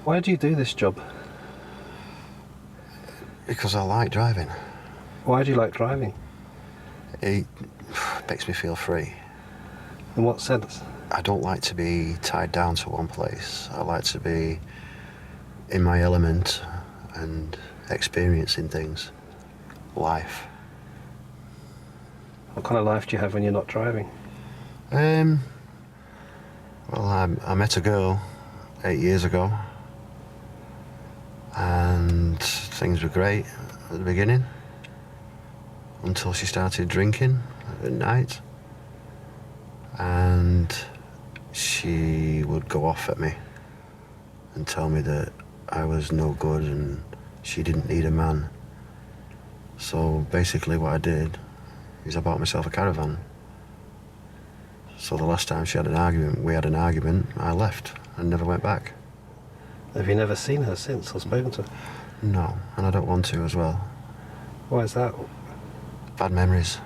Why do you do this job? Because I like driving. Why do you like driving? It makes me feel free. In what sense? I don't like to be tied down to one place. I like to be in my element and experiencing things. Life. What kind of life do you have when you're not driving? Well, I met a girl 8 years ago, and things were great at the beginning until she started drinking at night, and she would go off at me and tell me that I was no good and she didn't need a man. So basically what I did is I bought myself a caravan. So the last time we had an argument, I left and never went back. Have you never seen her since or spoken to her? No, and I don't want to as well. Why is that? Bad memories.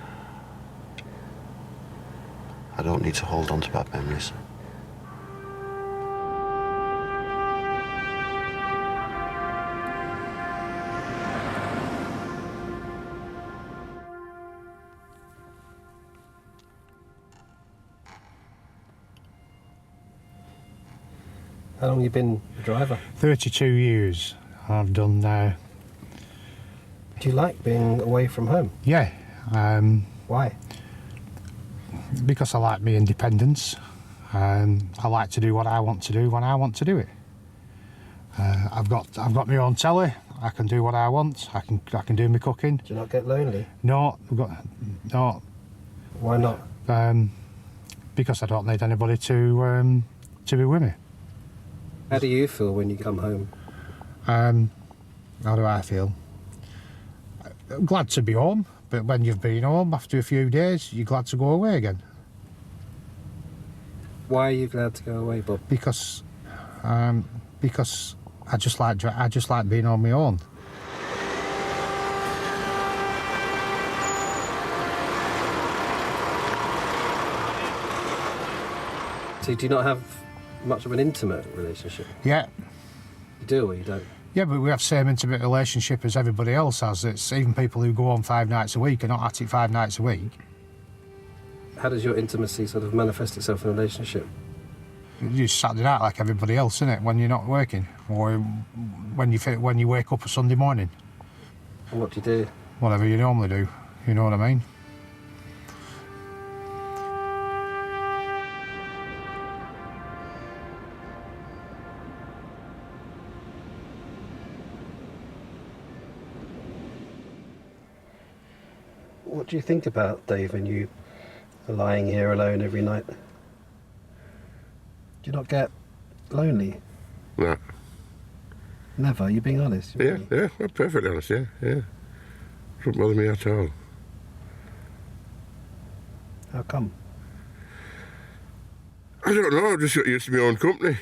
I don't need to hold on to bad memories. How long have you been a driver? 32 years I've done now. Do you like being away from home? Yeah, Why? because I like my independence. I like to do what I want to do when I want to do it. I've got my own telly. I can do what I want. I can do my cooking. Do you not get lonely? No. Why not? Because I don't need anybody to be with me. How do you feel when you come home? How do I feel? I'm glad to be home, but when you've been home after a few days, you're glad to go away again. Why are you glad to go away, Bob? Because I just like being on my own. So do you not have much of an intimate relationship? Yeah, You do or you don't? yeah, but we have the same intimate relationship as everybody else has. It's even people who go on 5 nights a week are not at it 5 nights a week. How does your intimacy sort of manifest itself in a relationship? You just Saturday night like everybody else, innit? When you're not working, or when you wake up a Sunday morning. And what do you do? Whatever you normally do, you know what I mean? What do you think about, Dave, when you are lying here alone every night? Do you not get lonely? No. Never? You're being honest? Yeah, I'm perfectly honest, yeah. Doesn't bother me at all. How come? I don't know, I've just got used to my own company.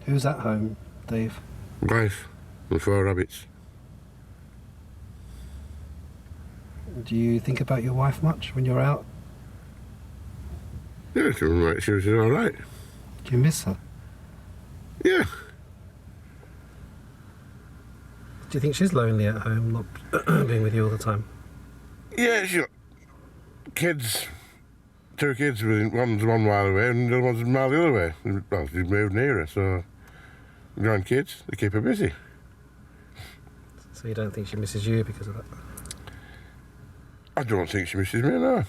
Who's at home, Dave? Wife and 4 rabbits. Do you think about your wife much when you're out? Yeah, she was all right. Do you miss her? Yeah. Do you think she's lonely at home, not being with you all the time? Yeah, she got kids, 2 kids, one's 1 mile away and the other one's a mile the other way. Well, she's moved nearer, so grandkids, they keep her busy. So you don't think she misses you because of that? I don't think she misses me, no.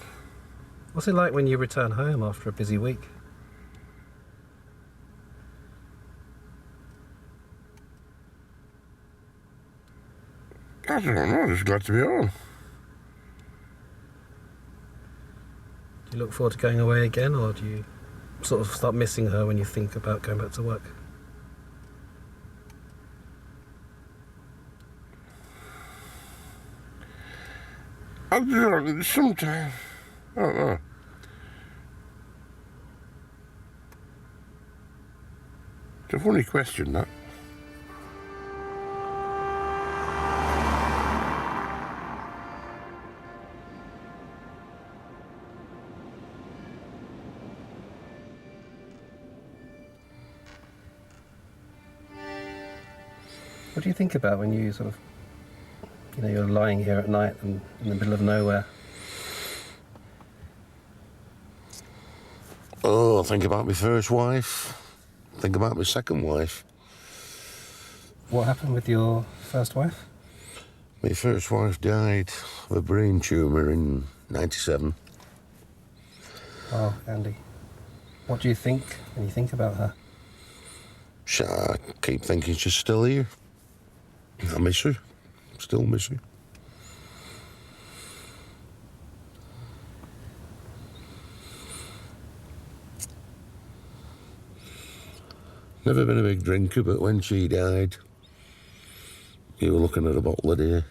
What's it like when you return home after a busy week? I don't know, I'm just glad to be home. Do you look forward to going away again, or do you sort of start missing her when you think about going back to work? I don't know, sometimes, I don't know. It's a funny question, that. What do you think about when you sort of, you're lying here at night and in the middle of nowhere? Oh, I think about my first wife. Think about my second wife. What happened with your first wife? My first wife died of a brain tumour in '97. Oh, Andy. What do you think when you think about her? I keep thinking she's still here. I miss her. Still miss her. Never been a big drinker, but when she died, you were looking at a bottle a day.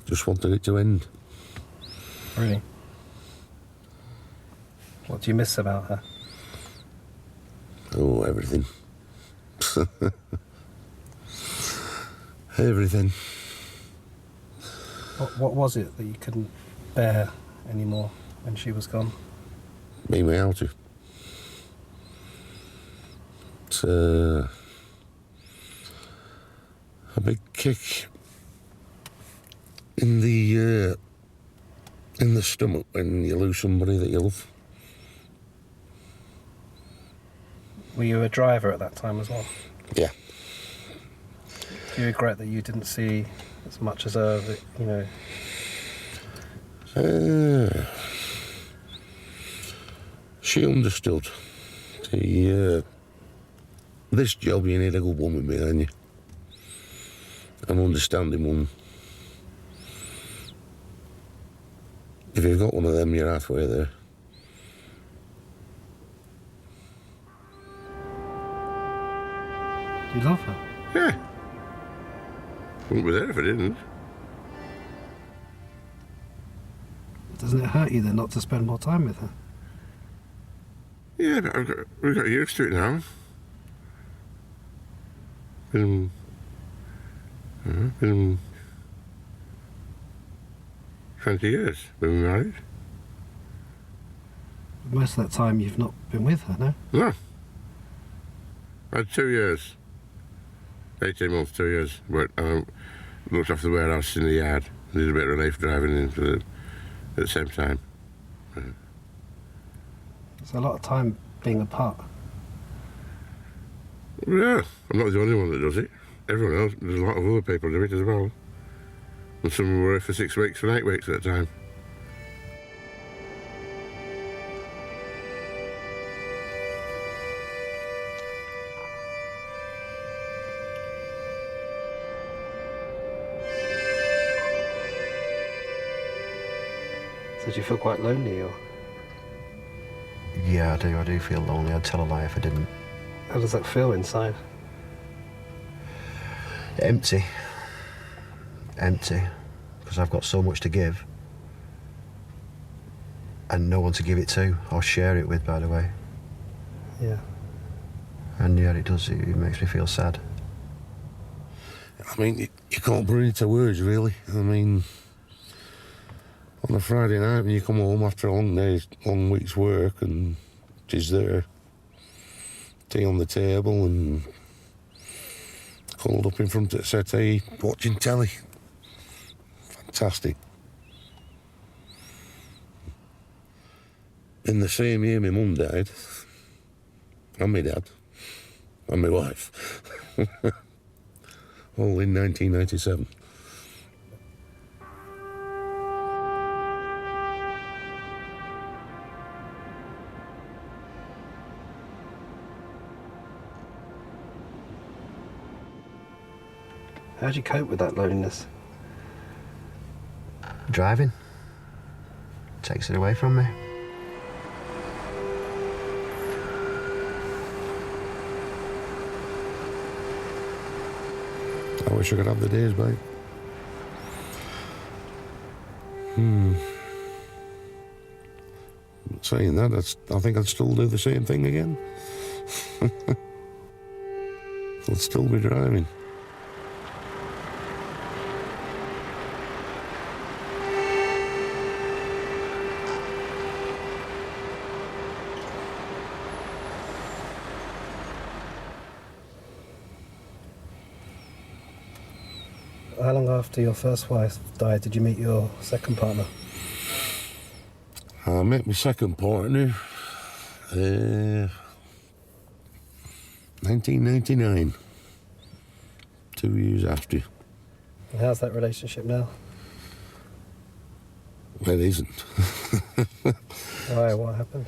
Just wanted it to end. Really? What do you miss about her? Oh, everything. Everything. What was it that you couldn't bear anymore when she was gone? Being without her. It's a big kick in the stomach when you lose somebody that you love. Were you a driver at that time as well? Yeah. Do you regret that you didn't see as much as her, She understood. This job, you need a good woman behind you. An understanding one. If you've got one of them, you're halfway there. Do you love her? Yeah. Wouldn't be there if I didn't. Doesn't it hurt you then not to spend more time with her? Yeah, but we've got used to it now. Been 20 years we've been married. Most of that time you've not been with her, no? No. I had 2 years. 18 months, 2 years. But looked after the warehouse in the yard. Did a bit of relief driving in at the same time. It's a lot of time being apart. Yeah, I'm not the only one that does it. Everyone else, there's a lot of other people do it as well. And some were away for 6 weeks, for 8 weeks at a time. So do you feel quite lonely, or Yeah, I do feel lonely. I'd tell a lie if I didn't. how does that feel inside? Empty. Empty. Because I've got so much to give. And no one to give it to, or share it with, by the way. Yeah. And yeah, it does, it makes me feel sad. I mean, you can't put it into words, really. I mean, on a Friday night when you come home after a long week's work, and she's there, tea on the table and curled up in front of the settee, watching telly. Fantastic. In the same year my mum died, and my dad, and my wife. All in 1997. How do you cope with that loneliness? Driving takes it away from me. I wish I could have the days back. Saying that, I think I'd still do the same thing again. I'll still be driving. How long after your first wife died did you meet your second partner? I met my second partner 1999. 2 years after. And how's that relationship now? Well, it isn't. Why? What happened?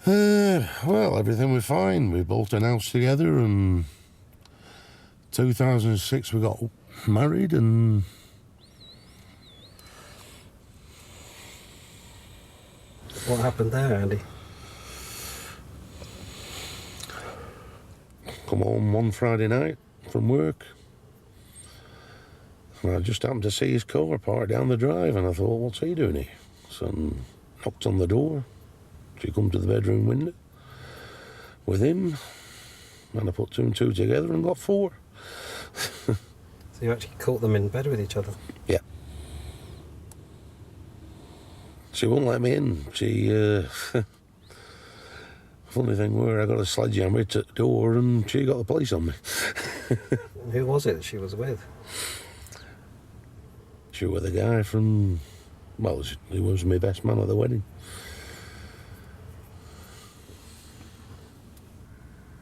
Well, everything was fine. We built an house together, and 2006 we got married, and What happened there, Andy? come home one Friday night from work. And I just happened to see his car parked down the drive, and I thought, what's he doing here? So I knocked on the door. She come to the bedroom window with him, and I put 2 and 2 together and got 4. So you actually caught them in bed with each other? Yeah. She wouldn't let me in. She, funny thing were, I got a sledgehammer at the door and she got the police on me. Who was it that she was with? She was the guy from, well, he was my best man at the wedding.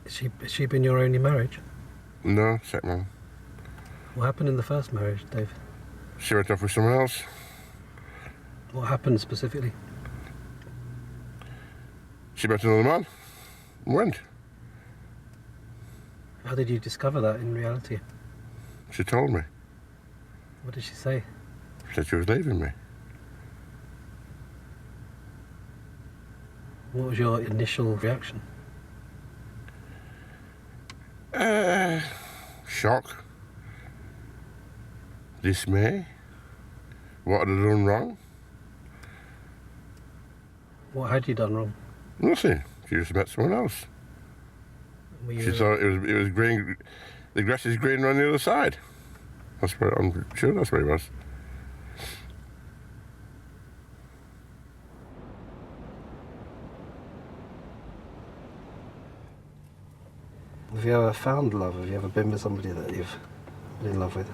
Has she been your only marriage? No, second one. What happened in the first marriage, Dave? She went off with someone else. What happened specifically? She met another man and went. How did you discover that in reality? She told me. What did she say? She said she was leaving me. What was your initial reaction? Shock. Dismay. What had I done wrong? What had you done wrong? Nothing. She just met someone else. Were you, She thought it was green. The grass is greener on the other side. That's where I'm sure that's where it was. Have you ever found love? Have you ever been with somebody that you've been in love with?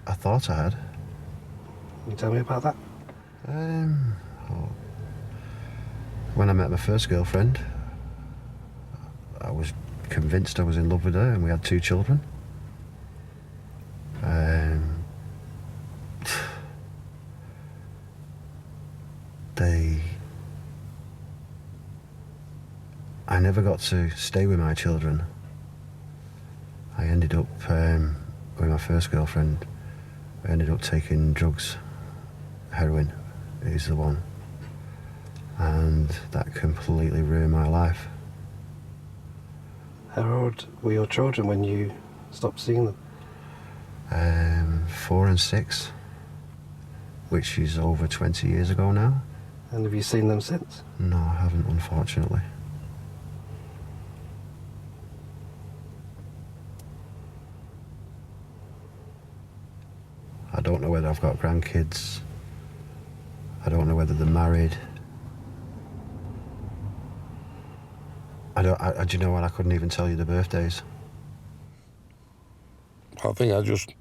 I thought I had. Can you tell me about that? When I met my first girlfriend, I was convinced I was in love with her, and we had 2 children. I never got to stay with my children. I ended up, with my first girlfriend, I ended up taking drugs. Heroin is the one. And that completely ruined my life. How old were your children when you stopped seeing them? 4 and 6, which is over 20 years ago now. And have you seen them since? No, I haven't, unfortunately. I don't know whether I've got grandkids. I don't know whether they're married. Do you know what? I couldn't even tell you the birthdays. I think I just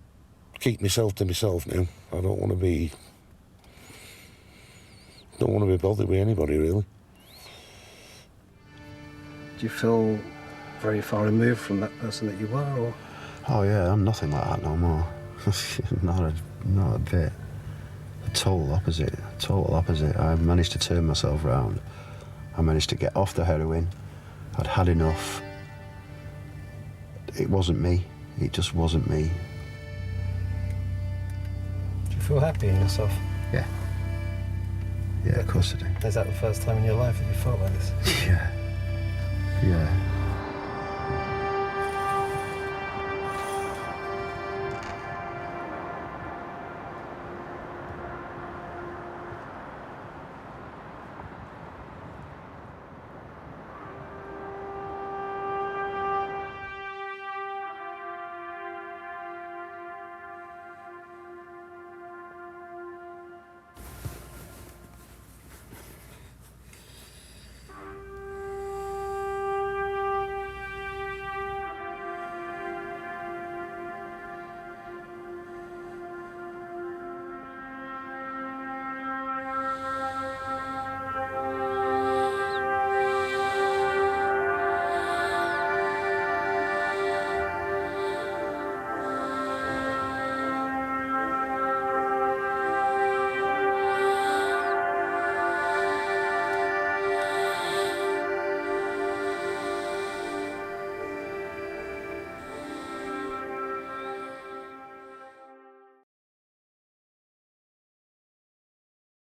keep myself to myself now. I don't want to be bothered with anybody, really. Do you feel very far removed from that person that you were, or? Oh yeah, I'm nothing like that no more. not a bit. The total opposite. I managed to turn myself around. I managed to get off the heroin. I'd had enough. It wasn't me. It just wasn't me. Do you feel happy in yourself? Yeah. Yeah, of course I do. Is that the first time in your life that you felt like this? Yeah.